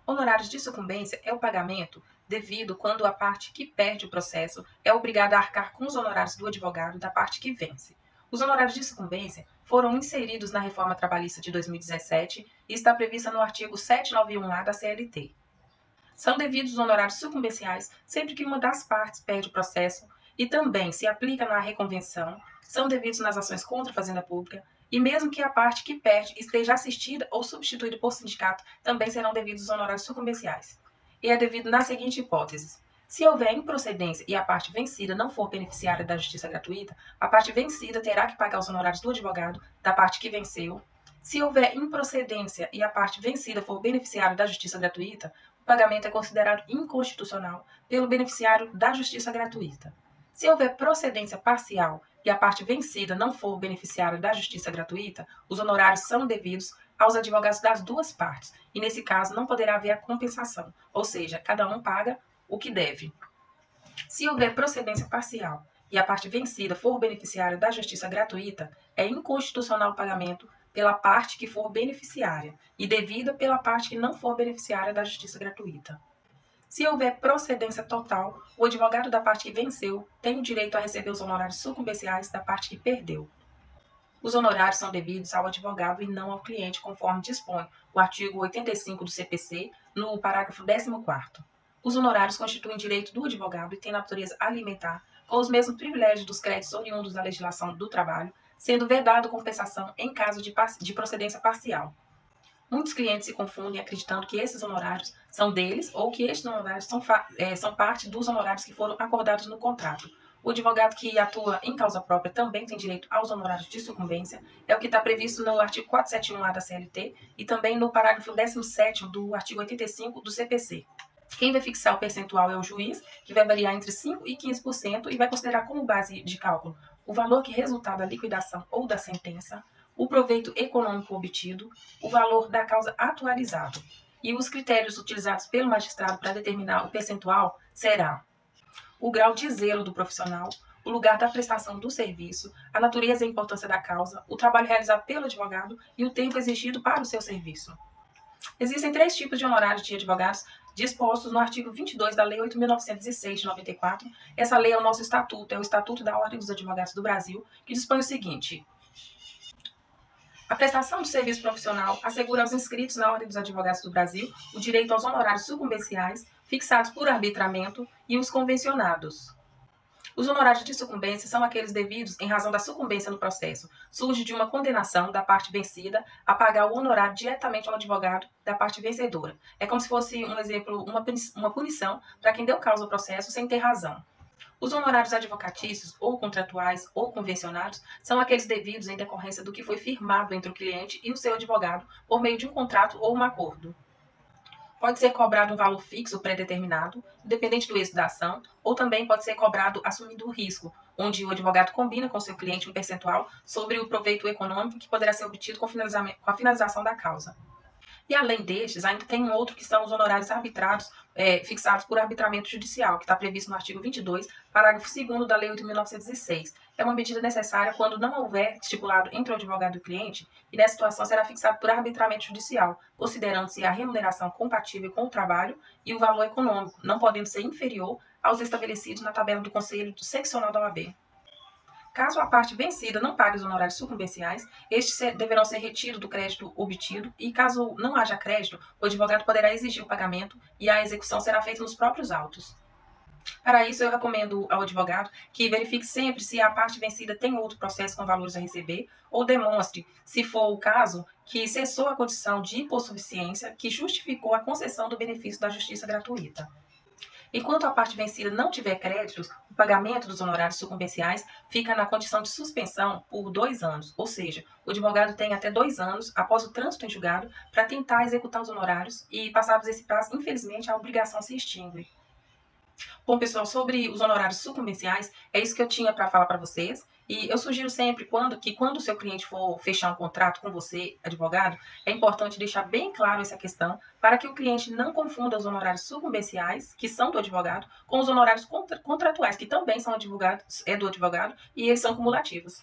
Honorários de sucumbência é o pagamento devido quando a parte que perde o processo é obrigada a arcar com os honorários do advogado da parte que vence. Os honorários de sucumbência foram inseridos na Reforma Trabalhista de 2017 e está prevista no artigo 791-A da CLT. São devidos os honorários sucumbenciais sempre que uma das partes perde o processo e também se aplica na reconvenção, são devidos nas ações contra a fazenda pública e mesmo que a parte que perde esteja assistida ou substituída por sindicato, também serão devidos os honorários sucumbenciais. E é devido nas seguintes hipóteses. Se houver improcedência e a parte vencida não for beneficiária da justiça gratuita, a parte vencida terá que pagar os honorários do advogado da parte que venceu. Se houver improcedência e a parte vencida for beneficiária da justiça gratuita, o pagamento é considerado inconstitucional pelo beneficiário da justiça gratuita. Se houver procedência parcial e a parte vencida não for beneficiária da justiça gratuita, os honorários são devidos aos advogados das duas partes, e nesse caso não poderá haver a compensação, ou seja, cada um paga o que deve. Se houver procedência parcial e a parte vencida for beneficiária da justiça gratuita, é inconstitucional o pagamento pela parte que for beneficiária e devida pela parte que não for beneficiária da justiça gratuita. Se houver procedência total, o advogado da parte que venceu tem o direito a receber os honorários sucumbenciais da parte que perdeu. Os honorários são devidos ao advogado e não ao cliente, conforme dispõe o artigo 85 do CPC, no parágrafo 14º. Os honorários constituem direito do advogado e têm natureza alimentar, com os mesmos privilégios dos créditos oriundos da legislação do trabalho, sendo vedado compensação em caso de procedência parcial. Muitos clientes se confundem acreditando que esses honorários são deles ou que estes honorários são parte dos honorários que foram acordados no contrato. O advogado que atua em causa própria também tem direito aos honorários de sucumbência, é o que está previsto no artigo 471-A da CLT e também no parágrafo 17º do artigo 85 do CPC. Quem vai fixar o percentual é o juiz, que vai variar entre 5% e 15% e vai considerar como base de cálculo o valor que resultar da liquidação ou da sentença, o proveito econômico obtido, o valor da causa atualizado. E os critérios utilizados pelo magistrado para determinar o percentual será o grau de zelo do profissional, o lugar da prestação do serviço, a natureza e a importância da causa, o trabalho realizado pelo advogado e o tempo exigido para o seu serviço. Existem 3 tipos de honorários de advogados dispostos no artigo 22 da Lei 8.906 de 94. Essa lei é o nosso estatuto, é o Estatuto da Ordem dos Advogados do Brasil, que dispõe o seguinte: a prestação de serviço profissional assegura aos inscritos na Ordem dos Advogados do Brasil o direito aos honorários sucumbenciais fixados por arbitramento e os convencionados. Os honorários de sucumbência são aqueles devidos em razão da sucumbência no processo. Surge de uma condenação da parte vencida a pagar o honorário diretamente ao advogado da parte vencedora. É como se fosse, um exemplo, uma punição para quem deu causa ao processo sem ter razão. Os honorários advocatícios, ou contratuais, ou convencionados, são aqueles devidos em decorrência do que foi firmado entre o cliente e o seu advogado por meio de um contrato ou um acordo. Pode ser cobrado um valor fixo pré-determinado, independente do êxito da ação, ou também pode ser cobrado assumindo o risco, onde o advogado combina com seu cliente um percentual sobre o proveito econômico que poderá ser obtido com a finalização da causa. E além destes, ainda tem um outro que são os honorários arbitrados, fixados por arbitramento judicial, que está previsto no artigo 22, parágrafo 2º da Lei 8.906. É uma medida necessária quando não houver estipulado entre o advogado e o cliente, e nessa situação será fixado por arbitramento judicial, considerando-se a remuneração compatível com o trabalho e o valor econômico, não podendo ser inferior aos estabelecidos na tabela do Conselho Seccional da OAB. Caso a parte vencida não pague os honorários sucumbenciais, estes deverão ser retidos do crédito obtido e, caso não haja crédito, o advogado poderá exigir o pagamento e a execução será feita nos próprios autos. Para isso, eu recomendo ao advogado que verifique sempre se a parte vencida tem outro processo com valores a receber ou demonstre, se for o caso, que cessou a condição de hipossuficiência que justificou a concessão do benefício da justiça gratuita. Enquanto a parte vencida não tiver créditos, o pagamento dos honorários sucumbenciais fica na condição de suspensão por 2 anos, ou seja, o advogado tem até 2 anos após o trânsito em julgado para tentar executar os honorários e, passados esse prazo, infelizmente, a obrigação se extingue. Bom, pessoal, sobre os honorários sucumbenciais, é isso que eu tinha para falar para vocês. E eu sugiro sempre que quando o seu cliente for fechar um contrato com você, advogado, é importante deixar bem claro essa questão para que o cliente não confunda os honorários sucumbenciais, que são do advogado, com os honorários contratuais, que também são do advogado e eles são cumulativos.